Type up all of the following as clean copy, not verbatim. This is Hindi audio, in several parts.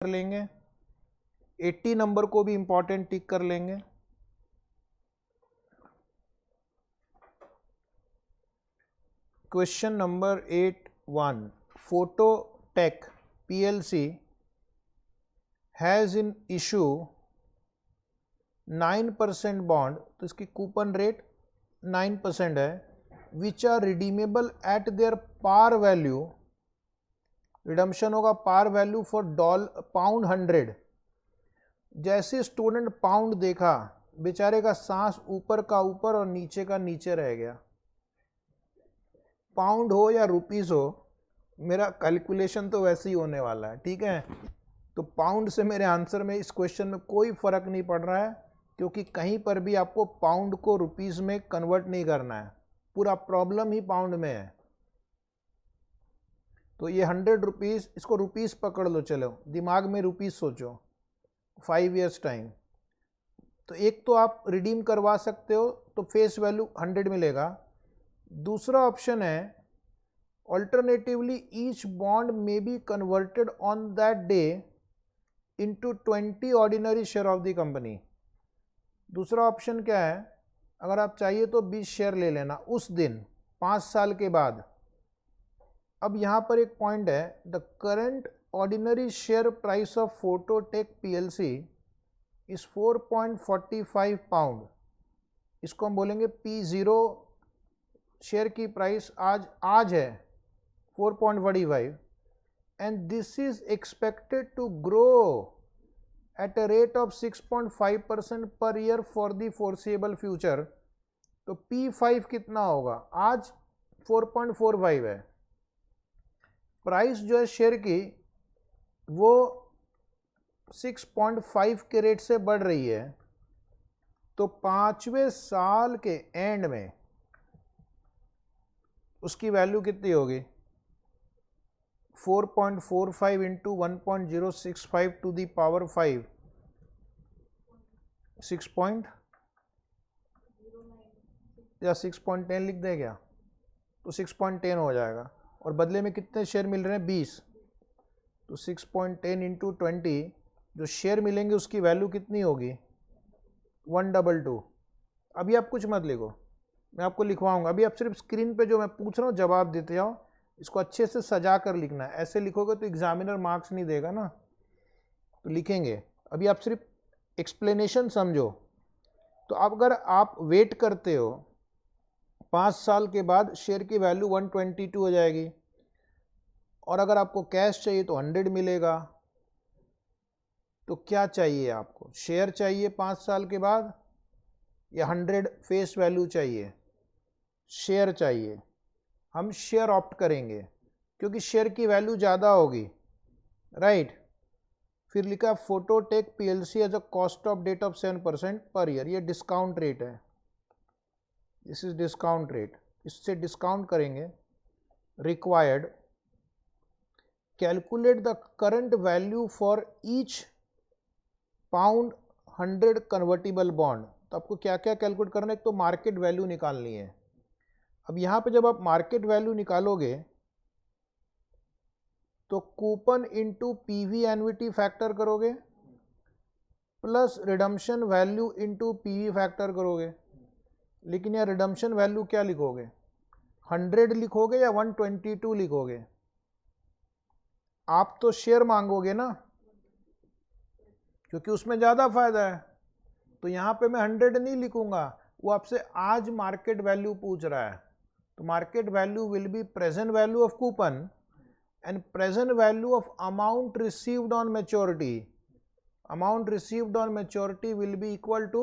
कर लेंगे, 80 नंबर को भी इंपॉर्टेंट टिक कर लेंगे। Question number 81, Phototech PLC has in issue 9% bond, तो इसकी कूपन रेट 9% है, which are redeemable at their par value, redemption होगा पार वैल्यू फॉर पाउंड 100। जैसे स्टूडेंट पाउंड देखा, बेचारे का सांस ऊपर का ऊपर और नीचे का नीचे रह गया। पाउंड हो या रुपीस हो, मेरा कैलकुलेशन तो वैसे ही होने वाला है, ठीक है। तो पाउंड से मेरे आंसर में इस क्वेश्चन में कोई फर्क नहीं पड़ रहा है, क्योंकि कहीं पर भी आपको पाउंड को रुपीस में कन्वर्ट नहीं करना है, पूरा प्रॉब्लम ही पाउंड में है। तो ये 100 रुपीस, इसको रुपीस पकड़ लो, चलो दिमाग में रुपीस सोचो, 5 years टाइम। तो एक तो आप रिडीम करवा सकते हो, तो फेस वैल्यू 100 मिलेगा। दूसरा ऑप्शन है alternatively each bond may be converted on that day into 20 ordinary share of the company. दूसरा ऑप्शन क्या है, अगर आप चाहिए तो 20 शेयर ले लेना उस दिन 5 साल के बाद। अब यहाँ पर एक पॉइंट है, the current ordinary share price of Phototech PLC is 4.45 pound. इसको हम बोलेंगे P0, शेयर की प्राइस आज है 4.45, and this is expected to grow at a rate of 6.5% per year for the foreseeable future. तो P5 कितना होगा, आज 4.45 है, प्राइस जो है शेयर की वो 6.5 के रेट से बढ़ रही है, तो 5वें साल के एंड में उसकी वैल्यू कितनी होगी, 4.45 इंटू 1.065 टू दी पावर 5, 6 या 6.10 लिख दे क्या, तो 6.10 हो जाएगा। और बदले में कितने शेयर मिल रहे हैं, 20, तो 6.10 इंटू 20, जो शेयर मिलेंगे उसकी वैल्यू कितनी होगी, 122। अभी आप कुछ मत लिखो, मैं आपको लिखवाऊंगा, अभी आप सिर्फ स्क्रीन पे जो मैं पूछ रहा हूँ जवाब देते जाओ, इसको अच्छे से सजा कर लिखना है, ऐसे लिखोगे तो एग्जामिनर मार्क्स नहीं देगा ना, तो लिखेंगे। अभी आप सिर्फ एक्सप्लेनेशन समझो। तो अब अगर आप वेट करते हो 5 साल के बाद शेयर की वैल्यू 122 हो जाएगी, और अगर आपको कैश चाहिए तो 100 मिलेगा। तो क्या चाहिए आपको, शेयर चाहिए 5 साल के बाद या 100 फेस वैल्यू चाहिए, शेयर चाहिए। हम शेयर ऑप्ट करेंगे क्योंकि शेयर की वैल्यू ज़्यादा होगी, राइट। फिर लिखा Phototech PLC has a cost of debt of 7% per year, ये डिस्काउंट रेट है, दिस इज डिस्काउंट रेट, इससे डिस्काउंट करेंगे। Required calculate the current value for each pound 100 convertible bond. तो आपको क्या क्या कैलकुलेट करना है, एक तो मार्केट वैल्यू निकालनी है। अब यहाँ पे जब आप मार्केट वैल्यू निकालोगे तो coupon into PV annuity factor करोगे, plus redemption value into PV factor करोगे। लेकिन यहाँ रिडम्पशन वैल्यू क्या लिखोगे, 100 लिखोगे या 122 लिखोगे, आप तो शेयर मांगोगे ना, क्योंकि उसमें ज़्यादा फायदा है। तो यहाँ पे मैं 100 नहीं लिखूंगा, वो आपसे आज मार्केट वैल्यू पूछ रहा है। तो market value will be present value of coupon and present value of amount received on maturity. Amount received on maturity will be equal to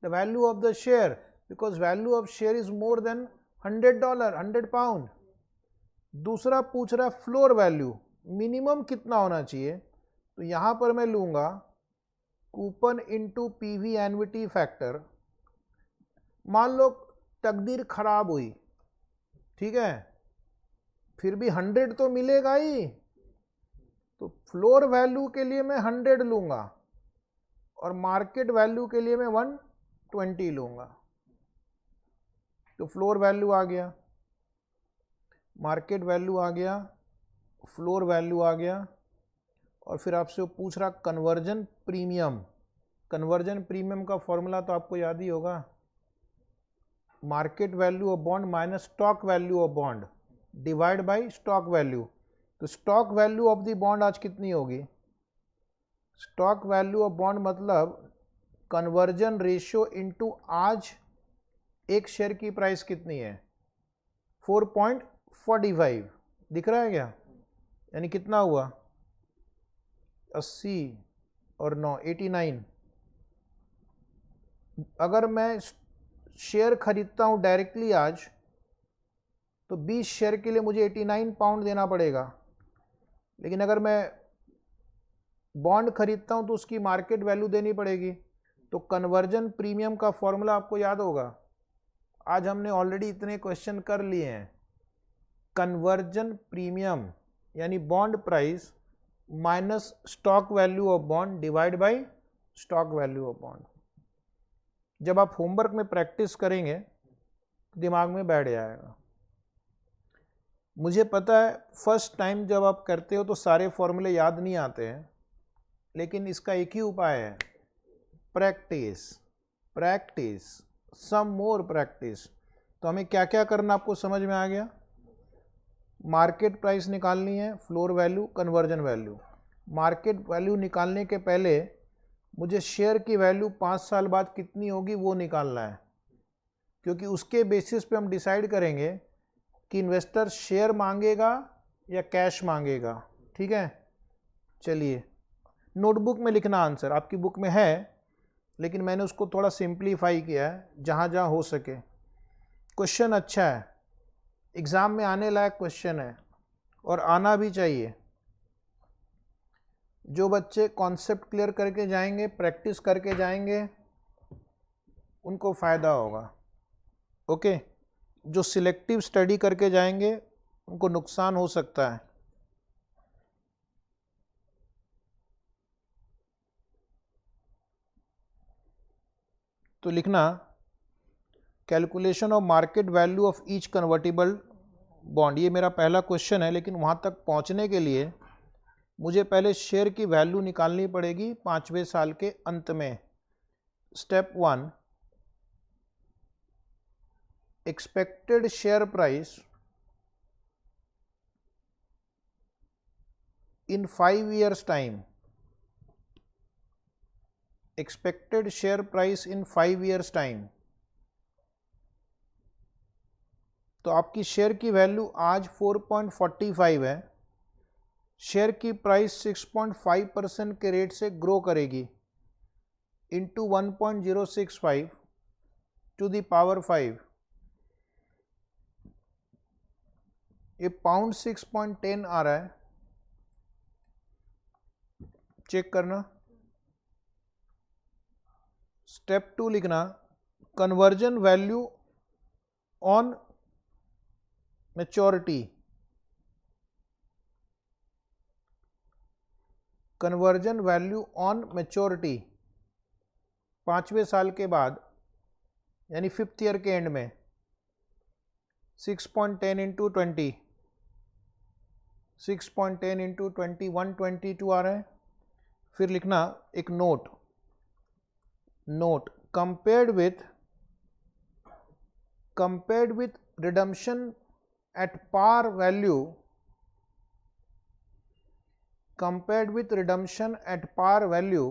the value of the share, because value of share is more than $100, 100 pound. दूसरा पूछ रहा है फ्लोर वैल्यू, मिनिमम कितना होना चाहिए। तो यहाँ पर मैं लूँगा coupon into PV annuity factor. मान लो तकदीर खराब हुई, ठीक है, फिर भी 100 तो मिलेगा ही, तो फ्लोर वैल्यू के लिए मैं 100 लूँगा और मार्केट वैल्यू के लिए मैं 120 लूँगा। तो फ्लोर वैल्यू आ गया, मार्केट वैल्यू आ गया, फ्लोर वैल्यू आ गया, और फिर आपसे वो पूछ रहा कन्वर्जन प्रीमियम। कन्वर्जन प्रीमियम का फॉर्मूला तो आपको याद ही होगा, market value of bond minus stock value of bond divide by stock value. तो stock value of the bond आज कितनी होगी? स्टॉक वैल्यू ऑफ बॉन्ड मतलब कन्वर्जन रेशियो इनटू आज एक शेयर की प्राइस कितनी है? 4.45 दिख रहा है क्या? यानी कितना हुआ? 80 और 9 89। अगर मैं शेयर खरीदता हूं डायरेक्टली आज तो 20 शेयर के लिए मुझे 89 पाउंड देना पड़ेगा, लेकिन अगर मैं बॉन्ड खरीदता हूं तो उसकी मार्केट वैल्यू देनी पड़ेगी। तो कन्वर्जन प्रीमियम का फॉर्मूला आपको याद होगा, आज हमने ऑलरेडी इतने क्वेश्चन कर लिए हैं। कन्वर्जन प्रीमियम यानी bond price minus stock value of bond divide by stock value of bond. जब आप होमवर्क में प्रैक्टिस करेंगे दिमाग में बैठ जाएगा। मुझे पता है फर्स्ट टाइम जब आप करते हो तो सारे फॉर्मूले याद नहीं आते हैं, लेकिन इसका एक ही उपाय है, प्रैक्टिस प्रैक्टिस सम मोर प्रैक्टिस। तो हमें क्या क्या करना आपको समझ में आ गया? मार्केट प्राइस निकालनी है, floor value, conversion value. Market value निकालने के पहले मुझे शेयर की वैल्यू 5 साल बाद कितनी होगी वो निकालना है, क्योंकि उसके बेसिस पे हम डिसाइड करेंगे कि इन्वेस्टर शेयर मांगेगा या कैश मांगेगा। ठीक है, चलिए नोटबुक में लिखना आंसर, आपकी बुक में है लेकिन मैंने उसको थोड़ा सिंप्लीफाई किया है जहाँ जहाँ हो सके। क्वेश्चन अच्छा है, एग्ज़ाम में आने लायक क्वेश्चन है और आना भी चाहिए। जो बच्चे कॉन्सेप्ट क्लियर करके जाएंगे, प्रैक्टिस करके जाएंगे, उनको फ़ायदा होगा। ओके, जो सिलेक्टिव स्टडी करके जाएंगे उनको नुकसान हो सकता है। तो लिखना calculation of market value of each convertible bond. ये मेरा पहला क्वेश्चन है, लेकिन वहाँ तक पहुँचने के लिए मुझे पहले शेयर की वैल्यू निकालनी पड़ेगी 5वें साल के अंत में। Step 1, expected share price in 5 years time. Expected share price in 5 years time. तो आपकी शेयर की वैल्यू आज 4.45 है, शेयर की प्राइस 6.5% के रेट से ग्रो करेगी इंटू 1.065 टू द पावर 5। ये पाउंड 6.10 आ रहा है, चेक करना। स्टेप 2 लिखना conversion value on maturity. Conversion value on maturity 5वें साल के बाद यानी 5th ईयर के एंड में 6.10 इंटू 20, 6.10 इंटू 20 122 आ रहा है। फिर लिखना एक note, compared with redemption at par value, compared with redemption at par value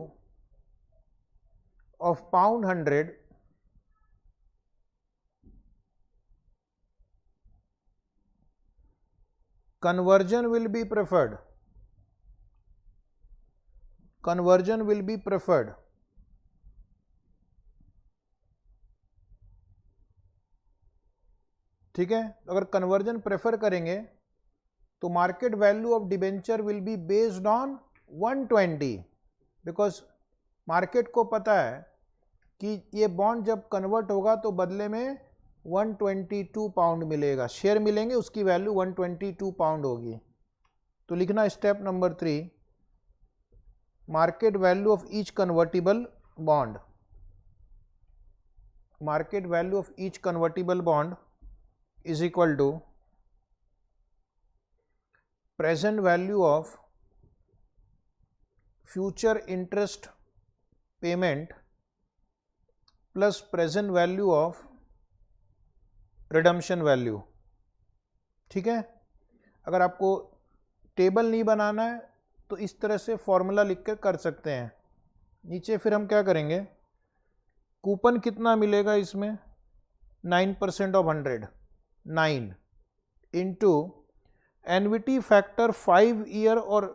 of £100, conversion will be preferred. Conversion will be preferred. ठीक है, अगर कन्वर्जन प्रेफर करेंगे तो market value of debenture will be based on 120, because market को पता है कि ये बॉन्ड जब कन्वर्ट होगा तो बदले में 122 पाउंड मिलेगा, शेयर मिलेंगे, उसकी वैल्यू 122 पाउंड होगी। तो लिखना step number 3, market value of each convertible bond. Market value of each convertible bond is equal to present value of future interest payment plus present value of redemption value. ठीक है, अगर आपको टेबल नहीं बनाना है तो इस तरह से फॉर्मूला लिख कर सकते हैं। नीचे फिर हम क्या करेंगे, कूपन कितना मिलेगा इसमें, 9% of 100, 9 into annuity factor 5 year और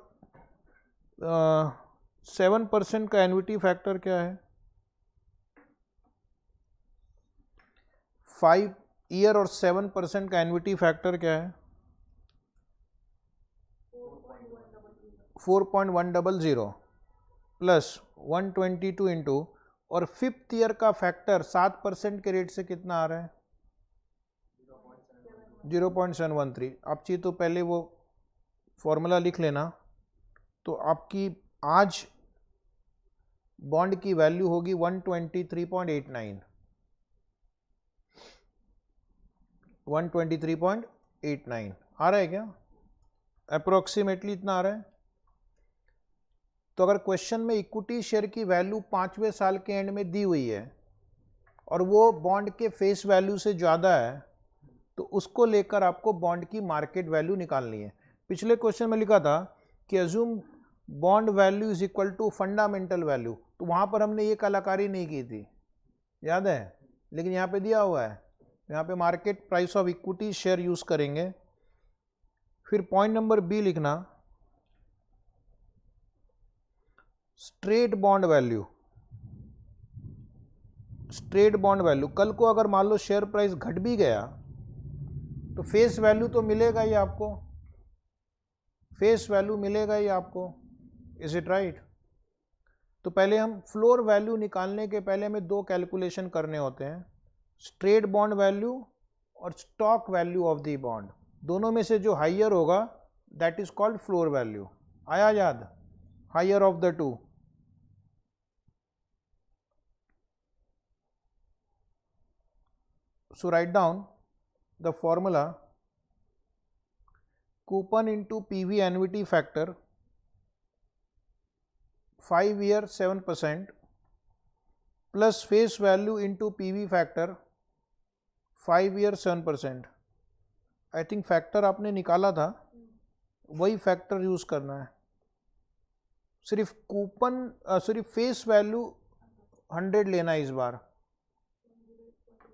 7% का एन्युटी फैक्टर क्या है, 5 ईयर और 7% का एन्युटी फैक्टर क्या है, 4.100 प्लस 122 इंटू, और 5th ईयर का फैक्टर 7% के रेट से कितना आ रहा है, 0.713। आप चाहिए तो पहले वो फॉर्मूला लिख लेना। तो आपकी आज बॉन्ड की वैल्यू होगी 123.89, 123.89 आ रहा है क्या, अप्रोक्सीमेटली इतना आ रहा है। तो अगर क्वेश्चन में इक्विटी शेयर की वैल्यू 5वें साल के एंड में दी हुई है और वो बॉन्ड के फेस वैल्यू से ज़्यादा है, तो उसको लेकर आपको बॉन्ड की मार्केट वैल्यू निकालनी है। पिछले क्वेश्चन में लिखा था कि assume bond value is equal to fundamental value, तो वहाँ पर हमने ये कलाकारी नहीं की थी, याद है, लेकिन यहाँ पे दिया हुआ है, यहाँ पे market price of equity share use करेंगे। फिर पॉइंट नंबर बी लिखना, straight bond value. Straight bond value, कल को अगर मान लो शेयर प्राइस घट भी गया तो फेस वैल्यू तो मिलेगा ही आपको, फेस वैल्यू मिलेगा ही आपको, इज इट राइट। तो पहले हम फ्लोर वैल्यू निकालने के पहले हमें दो कैलकुलेशन करने होते हैं, स्ट्रेट बॉन्ड वैल्यू और stock value of the bond. दोनों में से जो हाइयर होगा that is called floor value. आया याद, higher of the to. So write down the formula, coupon into PV annuity factor 5 year 7% plus face value into PV factor 5 year 7%। I think factor आपने निकाला था, वही फैक्टर यूज करना है। सिर्फ कूपन सिर्फ फेस वैल्यू 100 लेना है इस बार।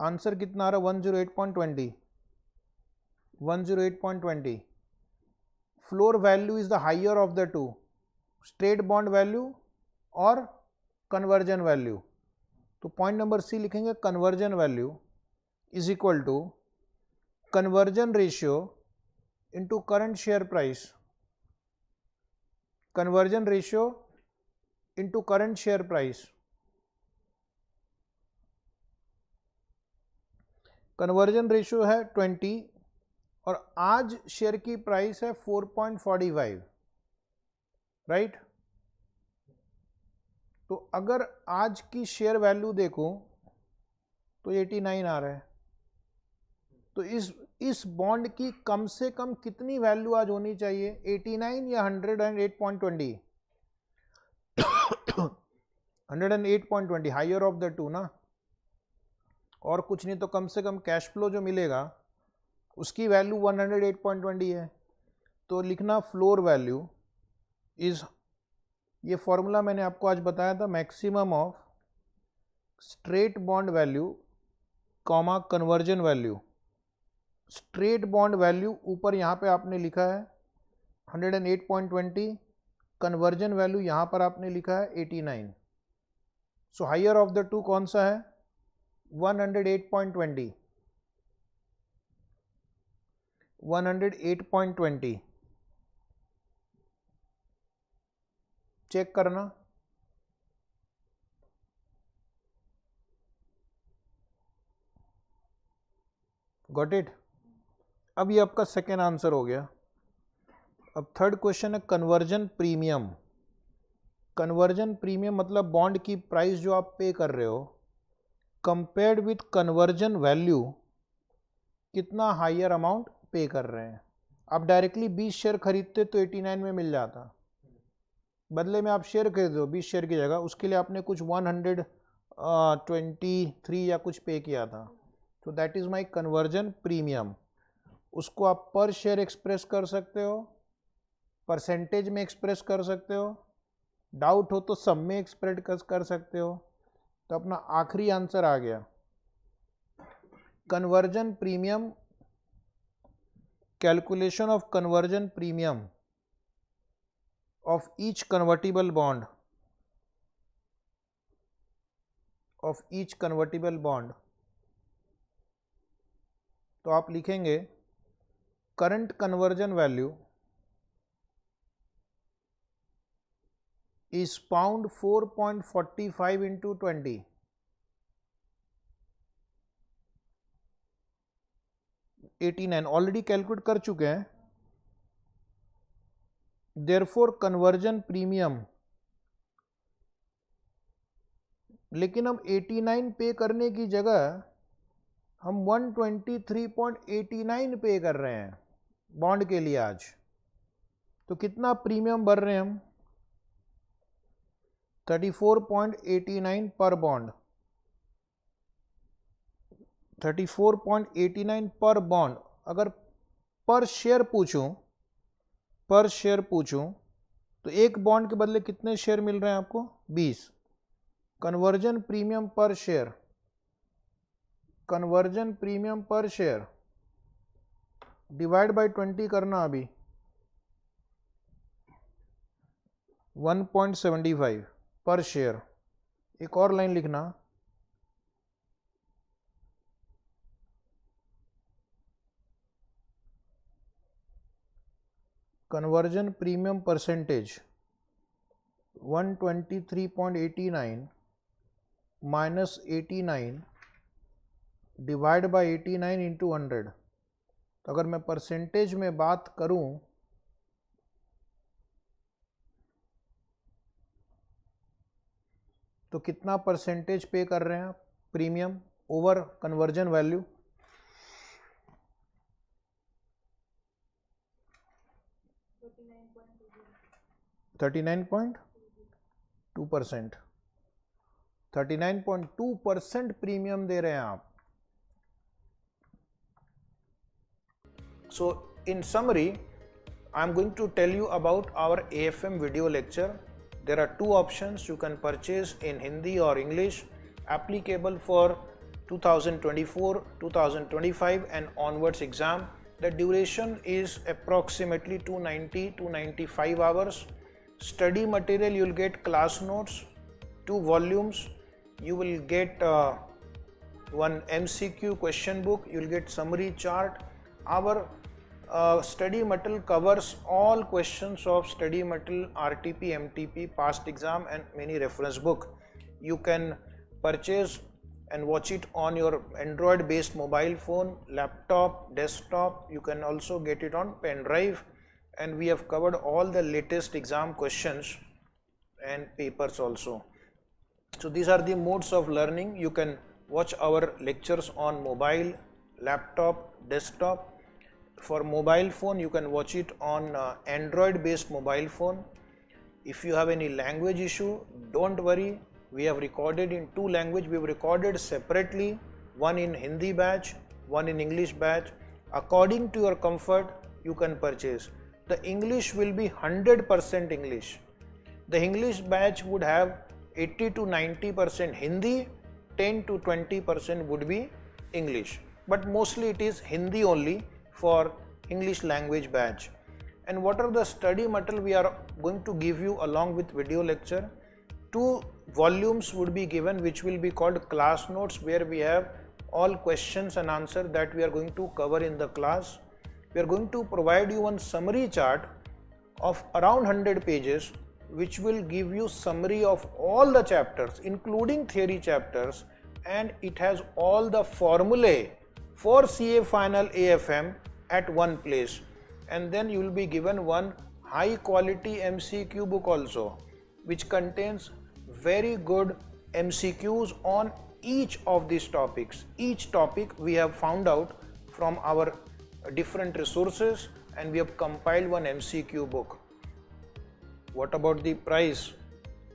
आंसर कितना आ रहा है, 108.20, 108.20। Floor value is the higher of the two, straight bond value और कन्वर्जन वैल्यू। तो पॉइंट नंबर सी लिखेंगे, conversion value is equal to conversion ratio into current share price, conversion ratio into current share price. Conversion ratio है 20 और आज शेयर की प्राइस है 4.45, राइट। तो अगर आज की शेयर वैल्यू देखो तो 89 आ रहा है। तो इस बॉन्ड की कम से कम कितनी वैल्यू आज होनी चाहिए, 89 या 108.20? 108.20 हाइयर ऑफ द टू ना, और कुछ नहीं तो कम से कम कैश फ्लो जो मिलेगा उसकी वैल्यू 108.20 है। तो लिखना फ्लोर वैल्यू इज, ये फॉर्मूला मैंने आपको आज बताया था, maximum of straight bond value comma conversion value. Straight bond value ऊपर यहाँ पे आपने लिखा है 108.20, कन्वर्जन वैल्यू यहाँ पर आपने लिखा है 89। सो हाइयर ऑफ द टू कौन सा है, 108.20, 108.20। चेक करना। Got it. अब ये आपका सेकेंड आंसर हो गया। अब थर्ड क्वेश्चन है कन्वर्जन प्रीमियम। कन्वर्जन प्रीमियम मतलब बॉन्ड की प्राइस जो आप पे कर रहे हो कंपेयर्ड विथ कन्वर्जन वैल्यू, कितना हाइयर अमाउंट पे कर रहे हैं। आप डायरेक्टली 20 शेयर खरीदते तो 89 में मिल जाता, बदले में आप शेयर खरीद दो 20 शेयर की जगह, उसके लिए आपने कुछ 123 या कुछ पे किया था, तो that is my conversion premium. उसको आप पर शेयर एक्सप्रेस कर सकते हो, परसेंटेज में एक्सप्रेस कर सकते हो, डाउट हो तो सब में एक्सप्रेस कर सकते हो। तो अपना आखिरी आंसर आ गया, conversion premium, calculation of conversion premium of each convertible bond, of each convertible bond. तो आप लिखेंगे current conversion value is pound 4.45 into 20. $89 already calculate कर चुके हैं। देयरफॉर कन्वर्जन प्रीमियम, लेकिन हम 89 पे करने की जगह हम 123.89 पे कर रहे हैं बॉन्ड के लिए आज। तो कितना प्रीमियम भर रहे हैं हम? 34.89 पर बॉन्ड, 34.89 पर बॉन्ड। अगर पर शेयर पूछूं तो एक बॉन्ड के बदले कितने शेयर मिल रहे हैं आपको? 20। कन्वर्जन प्रीमियम पर शेयर, कन्वर्जन प्रीमियम पर शेयर डिवाइड बाय 20 करना अभी, 1.75 पर शेयर। एक और लाइन लिखना, conversion premium percentage 123.89 minus 89 divide by 89 into 100। तो अगर मैं परसेंटेज में बात करूं तो कितना परसेंटेज पे कर रहे हैं आप premium over conversion value? 39.2%। 39.2% premium दे रहे हैं आप। So in summary, I am going to tell you about our AFM video lecture. There are two options you can purchase in Hindi or English, applicable for 2024, 2025 and onwards exam. The duration is approximately 290 to 95 hours. Study material, you will get class notes, 2 volumes, you will get one MCQ question book, you will get summary chart. Our study material covers all questions of study material, RTP, MTP, past exam and many reference book. You can purchase and watch it on your Android based mobile phone, laptop, desktop. You can also get it on pen drive, and we have covered all the latest exam questions and papers also. So these are the modes of learning. You can watch our lectures on mobile, laptop, desktop. For mobile phone, you can watch it on Android based mobile phone. If you have any language issue, don't worry, we have recorded in 2 languages. We have recorded separately, one in Hindi batch, one in English batch. According to your comfort, you can purchase. The English will be 100% English. The English batch would have 80 to 90% Hindi, 10 to 20% would be English, but mostly it is Hindi only for English language batch. And what are the study material we are going to give you along with video lecture? 2 volumes would be given, which will be called class notes, where we have all questions and answers that we are going to cover in the class. We are going to provide you one summary chart of around 100 pages, which will give you summary of all the chapters including theory chapters, and it has all the formulae for CA final AFM at one place. And then you will be given one high quality MCQ book also, which contains very good MCQs on each of these topics. Each topic we have found out from our different resources, and we have compiled one MCQ book. What about the price?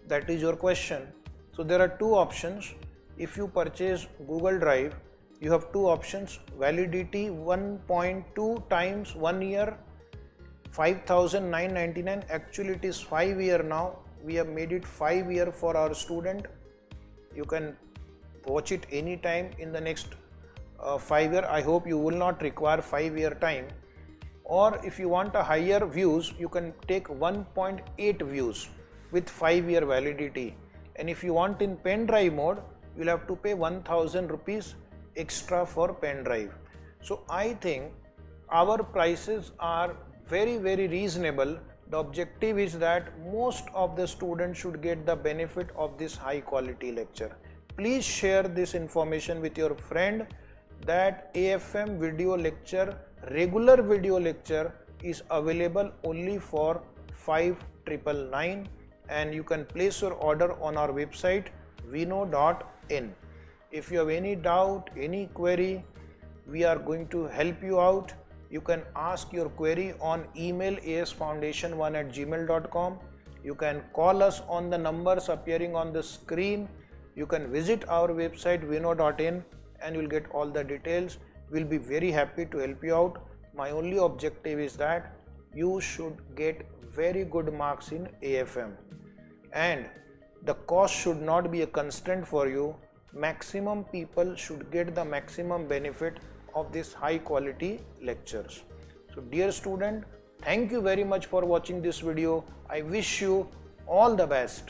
That is your question. So there are two options. If you purchase Google Drive, you have two options: validity 1.2 times 1 year, 5,999. Actually it is 5 year now. We have made it 5 year for our student. You can watch it anytime in the next 5 year. I hope you will not require 5 year time. Or if you want a higher views, you can take 1.8 views with 5 year validity. And if you want in pen drive mode, you'll have to pay 1000 rupees extra for pen drive. So I think our prices are very reasonable. The objective is that most of the students should get the benefit of this high quality lecture. Please share this information with your friend that AFM video lecture, regular video lecture is available only for 5,999, and you can place your order on our website vino.in. If you have any doubt, any query, we are going to help you out. You can ask your query on email asfoundation1@gmail.com. You can call us on the numbers appearing on the screen. You can visit our website vino.in and you'll get all the details. We'll be very happy to help you out. My only objective is that you should get very good marks in AFM, and the cost should not be a constraint for you. Maximum people should get the maximum benefit of this high quality lectures. So dear student, thank you very much for watching this video. I wish you all the best.